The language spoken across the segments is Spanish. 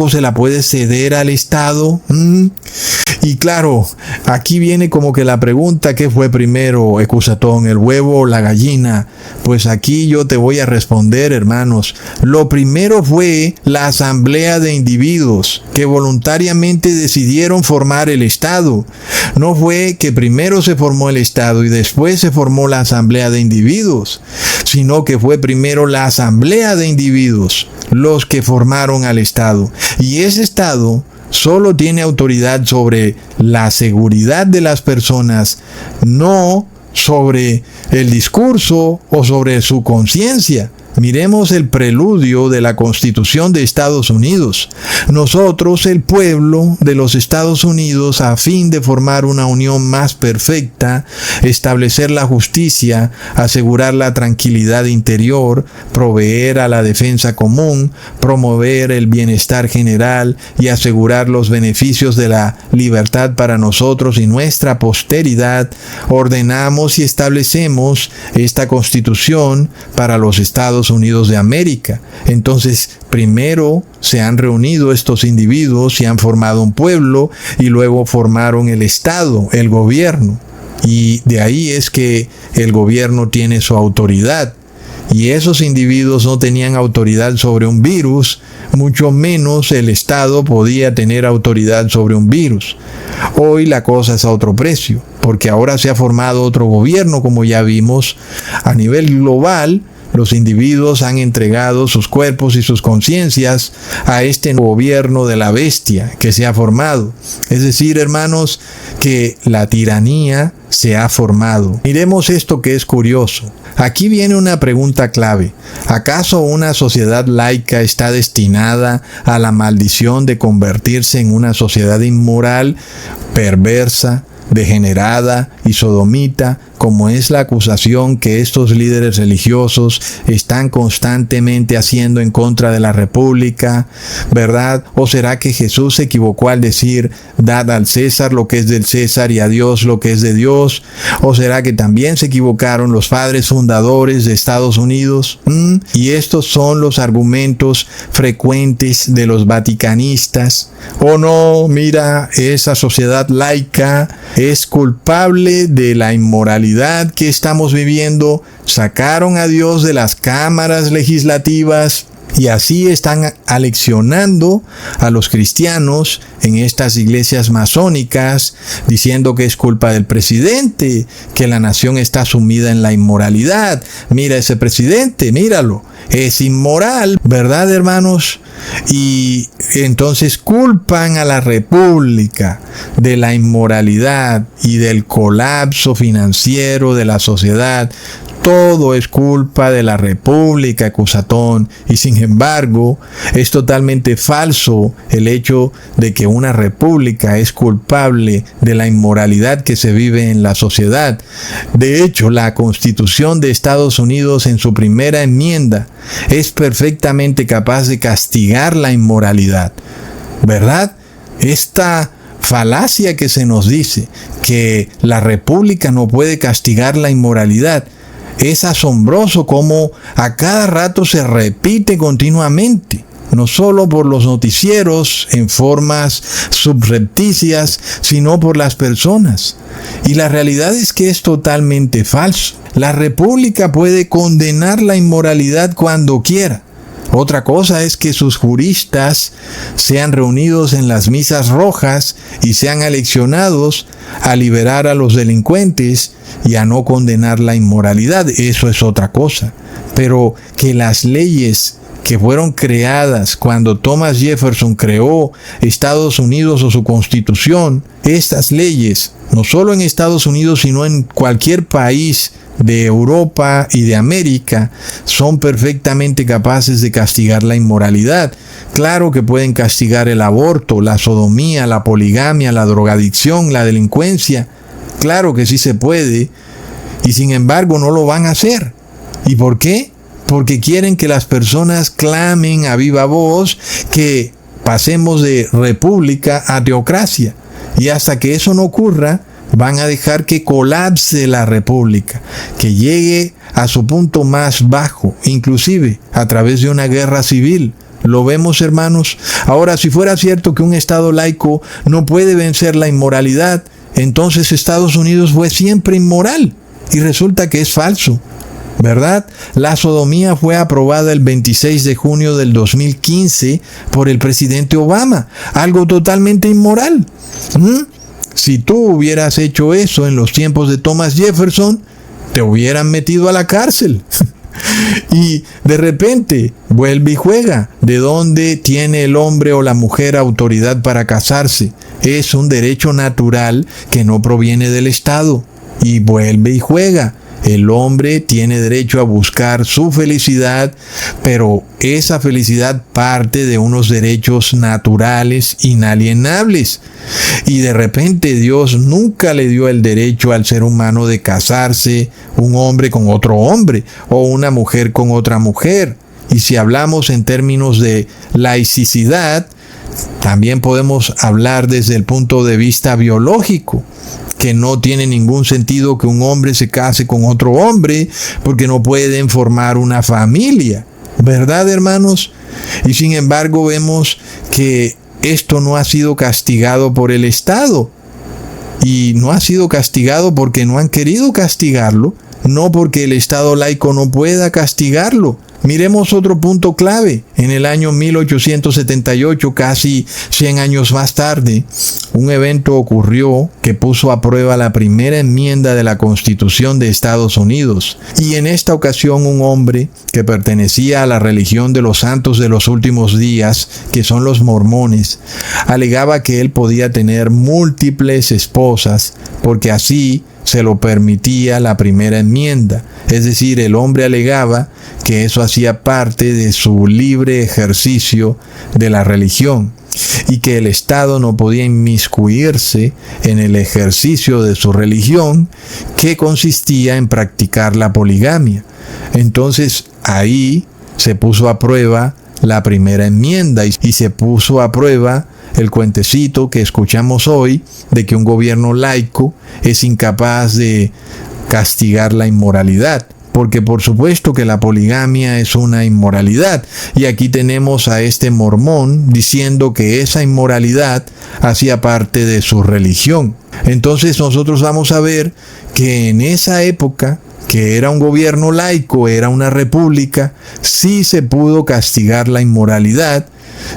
se la puede ceder al Estado. Y claro, aquí viene como que la pregunta: ¿qué fue primero, Ecusatón, el huevo o la gallina? Pues aquí yo te voy a responder, hermanos. Lo primero fue la asamblea de individuos que voluntariamente decidieron formar el Estado. No fue que primero se formó el Estado y después se formó la asamblea de individuos, sino que fue primero la asamblea de individuos los que formaron al Estado. Y ese Estado solo tiene autoridad sobre la seguridad de las personas, no sobre el discurso o sobre su conciencia. Miremos el preludio de la Constitución de Estados Unidos. Nosotros, el pueblo de los Estados Unidos, a fin de formar una unión más perfecta, establecer la justicia, asegurar la tranquilidad interior, proveer a la defensa común, promover el bienestar general y asegurar los beneficios de la libertad para nosotros y nuestra posteridad, ordenamos y establecemos esta Constitución para los Estados Unidos de América. Entonces, primero se han reunido estos individuos y han formado un pueblo, y luego formaron el Estado, el gobierno. Y de ahí es que el gobierno tiene su autoridad. Y esos individuos no tenían autoridad sobre un virus, mucho menos el Estado podía tener autoridad sobre un virus. Hoy la cosa es a otro precio, porque ahora se ha formado otro gobierno, como ya vimos, a nivel global. Los individuos han entregado sus cuerpos y sus conciencias a este gobierno de la bestia que se ha formado. Es decir, hermanos, que la tiranía se ha formado. Miremos esto que es curioso. Aquí viene una pregunta clave. ¿Acaso una sociedad laica está destinada a la maldición de convertirse en una sociedad inmoral, perversa, degenerada y sodomita, como es la acusación que estos líderes religiosos están constantemente haciendo en contra de la República, ¿verdad? ¿O será que Jesús se equivocó al decir: dad al César lo que es del César y a Dios lo que es de Dios? ¿O será que también se equivocaron los padres fundadores de Estados Unidos? Y estos son los argumentos frecuentes de los vaticanistas. ¿O no? Mira, esa sociedad laica es culpable de la inmoralidad que estamos viviendo. Sacaron a Dios de las cámaras legislativas y así están aleccionando a los cristianos en estas iglesias masónicas, diciendo que es culpa del presidente, que la nación está sumida en la inmoralidad. Mira ese presidente, míralo, es inmoral, ¿verdad, hermanos? Y entonces culpan a la República de la inmoralidad y del colapso financiero de la sociedad. Todo es culpa de la República, Ecusatón, y sin embargo es totalmente falso el hecho de que una república es culpable de la inmoralidad que se vive en la sociedad. De hecho, la Constitución de Estados Unidos en su primera enmienda es perfectamente capaz de castigar la inmoralidad, ¿verdad? Esta falacia que se nos dice que la república no puede castigar la inmoralidad, es asombroso cómo a cada rato se repite continuamente, no solo por los noticieros en formas subrepticias, sino por las personas. Y la realidad es que es totalmente falso. La república puede condenar la inmoralidad cuando quiera. Otra cosa es que sus juristas sean reunidos en las misas rojas y sean aleccionados a liberar a los delincuentes y a no condenar la inmoralidad. Eso es otra cosa. Pero que las leyes que fueron creadas cuando Thomas Jefferson creó Estados Unidos o su Constitución, estas leyes, no solo en Estados Unidos, sino en cualquier país de Europa y de América, son perfectamente capaces de castigar la inmoralidad. Claro que pueden castigar el aborto, la sodomía, la poligamia, la drogadicción, la delincuencia. Claro que sí se puede, y sin embargo no lo van a hacer. ¿Y por qué? Porque quieren que las personas clamen a viva voz que pasemos de república a teocracia. Y hasta que eso no ocurra, van a dejar que colapse la república, que llegue a su punto más bajo, inclusive a través de una guerra civil. ¿Lo vemos, hermanos? Ahora, si fuera cierto que un Estado laico no puede vencer la inmoralidad, entonces Estados Unidos fue siempre inmoral. Y resulta que es falso, ¿verdad? La sodomía fue aprobada el 26 de junio del 2015 por el presidente Obama. Algo totalmente inmoral. Si tú hubieras hecho eso en los tiempos de Thomas Jefferson, te hubieran metido a la cárcel. Y de repente vuelve y juega. ¿De dónde tiene el hombre o la mujer autoridad para casarse? Es un derecho natural que no proviene del Estado. Y vuelve y juega. El hombre tiene derecho a buscar su felicidad, pero esa felicidad parte de unos derechos naturales inalienables. Y de repente Dios nunca le dio el derecho al ser humano de casarse, un hombre con otro hombre o una mujer con otra mujer. Y si hablamos en términos de laicidad, también podemos hablar desde el punto de vista biológico, que no tiene ningún sentido que un hombre se case con otro hombre porque no pueden formar una familia, ¿verdad, hermanos? Y sin embargo vemos que esto no ha sido castigado por el Estado, y no ha sido castigado porque no han querido castigarlo, no porque el Estado laico no pueda castigarlo. Miremos otro punto clave. En el año 1878, casi 100 años más tarde, un evento ocurrió que puso a prueba la primera enmienda de la Constitución de Estados Unidos. Y en esta ocasión un hombre que pertenecía a la religión de los santos de los últimos días, que son los mormones, alegaba que él podía tener múltiples esposas porque así se lo permitía la primera enmienda. Es decir, el hombre alegaba que eso hacía parte de su libre ejercicio de la religión y que el Estado no podía inmiscuirse en el ejercicio de su religión, que consistía en practicar la poligamia. Entonces ahí se puso a prueba la primera enmienda y se puso a prueba el cuentecito que escuchamos hoy de que un gobierno laico es incapaz de castigar la inmoralidad, porque por supuesto que la poligamia es una inmoralidad, y aquí tenemos a este mormón diciendo que esa inmoralidad hacía parte de su religión. Entonces nosotros vamos a ver que en esa época, que era un gobierno laico, era una república, sí se pudo castigar la inmoralidad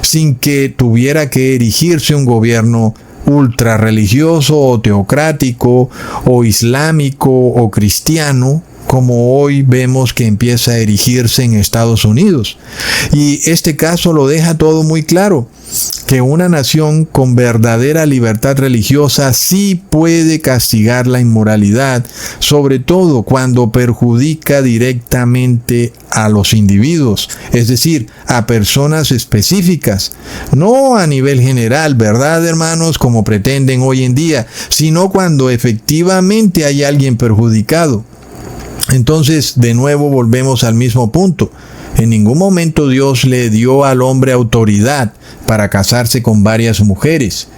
sin que tuviera que erigirse un gobierno ultra religioso o teocrático o islámico o cristiano, como hoy vemos que empieza a erigirse en Estados Unidos. Y este caso lo deja todo muy claro, que una nación con verdadera libertad religiosa sí puede castigar la inmoralidad, sobre todo cuando perjudica directamente a los individuos, es decir, a personas específicas, no a nivel general, ¿verdad, hermanos?, como pretenden hoy en día, sino cuando efectivamente hay alguien perjudicado. Entonces, de nuevo volvemos al mismo punto. En ningún momento Dios le dio al hombre autoridad para casarse con varias mujeres.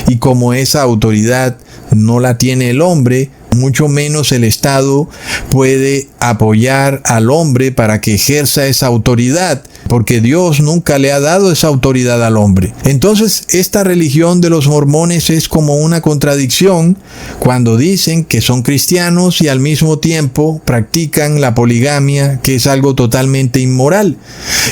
Y como esa autoridad no la tiene el hombre, mucho menos el Estado puede apoyar al hombre para que ejerza esa autoridad, porque Dios nunca le ha dado esa autoridad al hombre. Entonces, esta religión de los mormones es como una contradicción cuando dicen que son cristianos y al mismo tiempo practican la poligamia, que es algo totalmente inmoral.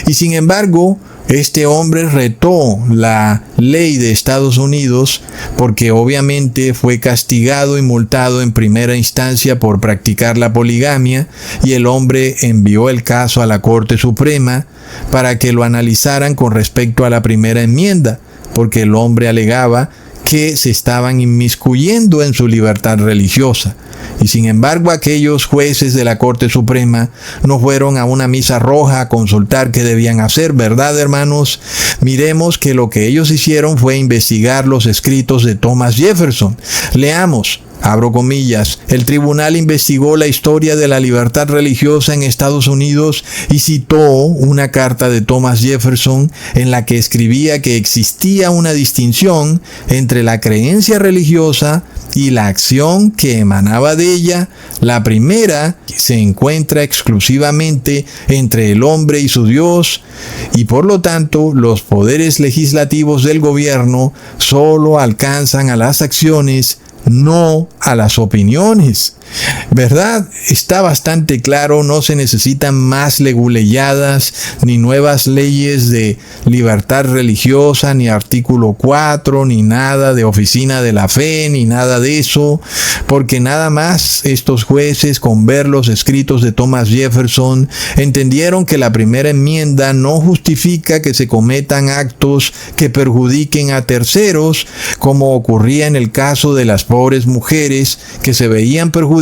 Y sin embargo, este hombre retó la ley de Estados Unidos porque obviamente fue castigado y multado en primera instancia por practicar la poligamia, y el hombre envió el caso a la Corte Suprema para que lo analizaran con respecto a la primera enmienda, porque el hombre alegaba que se estaban inmiscuyendo en su libertad religiosa. Y sin embargo, aquellos jueces de la Corte Suprema no fueron a una misa roja a consultar qué debían hacer, ¿verdad, hermanos? Miremos que lo que ellos hicieron fue investigar los escritos de Thomas Jefferson. Leamos. Abro comillas, el tribunal investigó la historia de la libertad religiosa en Estados Unidos y citó una carta de Thomas Jefferson en la que escribía que existía una distinción entre la creencia religiosa y la acción que emanaba de ella. La primera se encuentra exclusivamente entre el hombre y su Dios, y por lo tanto los poderes legislativos del gobierno solo alcanzan a las acciones, no a las opiniones. ¿Verdad? Está bastante claro, no se necesitan más leguleyadas, ni nuevas leyes de libertad religiosa, ni artículo 4, ni nada de oficina de la fe, ni nada de eso, porque nada más estos jueces, con ver los escritos de Thomas Jefferson, entendieron que la primera enmienda no justifica que se cometan actos que perjudiquen a terceros, como ocurría en el caso de las pobres mujeres que se veían perjudicadas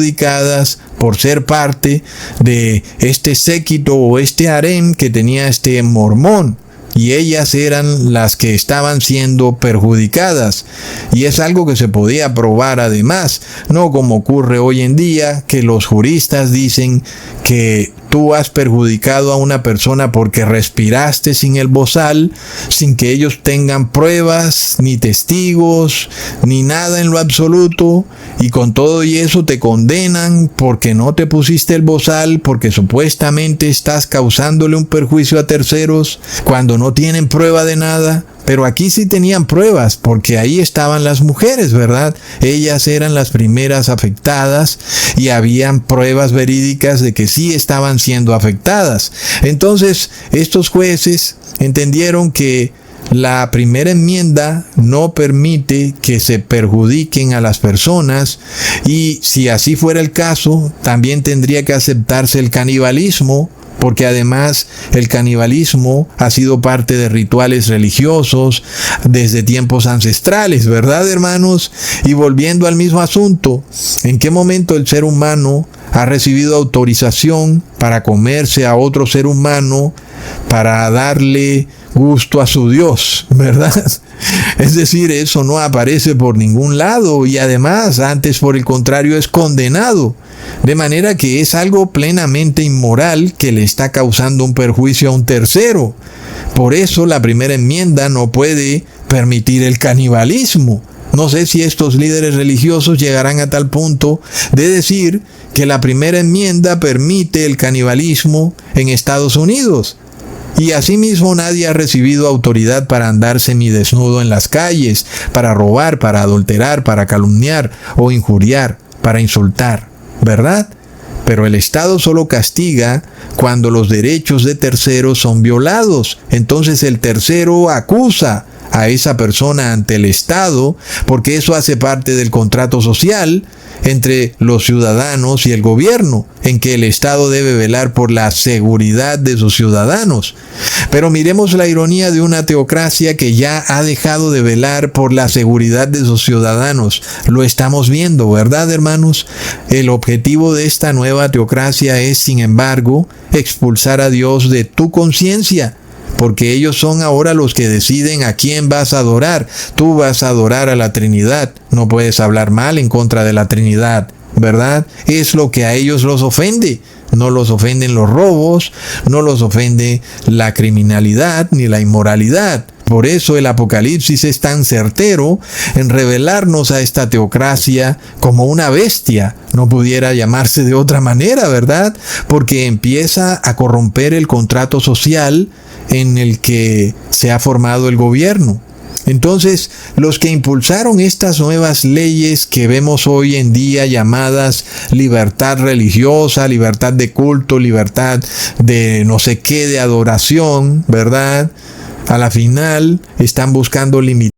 por ser parte de este séquito o este harén que tenía este mormón, y ellas eran las que estaban siendo perjudicadas, y es algo que se podía probar además, no como ocurre hoy en día, que los juristas dicen que tú has perjudicado a una persona porque respiraste sin el bozal, sin que ellos tengan pruebas, ni testigos, ni nada en lo absoluto, y con todo y eso te condenan porque no te pusiste el bozal, porque supuestamente estás causándole un perjuicio a terceros, cuando no tienen prueba de nada. Pero aquí sí tenían pruebas, porque ahí estaban las mujeres, ¿verdad? Ellas eran las primeras afectadas y habían pruebas verídicas de que sí estaban siendo afectadas. Entonces, estos jueces entendieron que la primera enmienda no permite que se perjudiquen a las personas, y si así fuera el caso, también tendría que aceptarse el canibalismo, porque además el canibalismo ha sido parte de rituales religiosos desde tiempos ancestrales, ¿verdad, hermanos? Y volviendo al mismo asunto, ¿en qué momento el ser humano ha recibido autorización para comerse a otro ser humano, para darle gusto a su Dios, ¿verdad? Es decir, eso no aparece por ningún lado, y además, antes por el contrario, es condenado. De manera que es algo plenamente inmoral que le está causando un perjuicio a un tercero. Por eso la primera enmienda no puede permitir el canibalismo. No sé si estos líderes religiosos llegarán a tal punto de decir que la primera enmienda permite el canibalismo en Estados Unidos. Y asimismo nadie ha recibido autoridad para andar semidesnudo en las calles, para robar, para adulterar, para calumniar o injuriar, para insultar, ¿verdad? Pero el Estado solo castiga cuando los derechos de terceros son violados. Entonces el tercero acusa a esa persona ante el Estado, porque eso hace parte del contrato social entre los ciudadanos y el gobierno, en que el Estado debe velar por la seguridad de sus ciudadanos. Pero miremos la ironía de una teocracia que ya ha dejado de velar por la seguridad de sus ciudadanos. Lo estamos viendo, ¿verdad, hermanos? El objetivo de esta nueva teocracia es, sin embargo, expulsar a Dios de tu conciencia, porque ellos son ahora los que deciden a quién vas a adorar. Tú vas a adorar a la Trinidad. No puedes hablar mal en contra de la Trinidad, ¿verdad? Es lo que a ellos los ofende. No los ofenden los robos, no los ofende la criminalidad ni la inmoralidad. Por eso el Apocalipsis es tan certero en revelarnos a esta teocracia como una bestia. No pudiera llamarse de otra manera, ¿verdad? Porque empieza a corromper el contrato social en el que se ha formado el gobierno. Entonces, los que impulsaron estas nuevas leyes que vemos hoy en día, llamadas libertad religiosa, libertad de culto, libertad de no sé qué, de adoración, ¿verdad? A la final están buscando limitar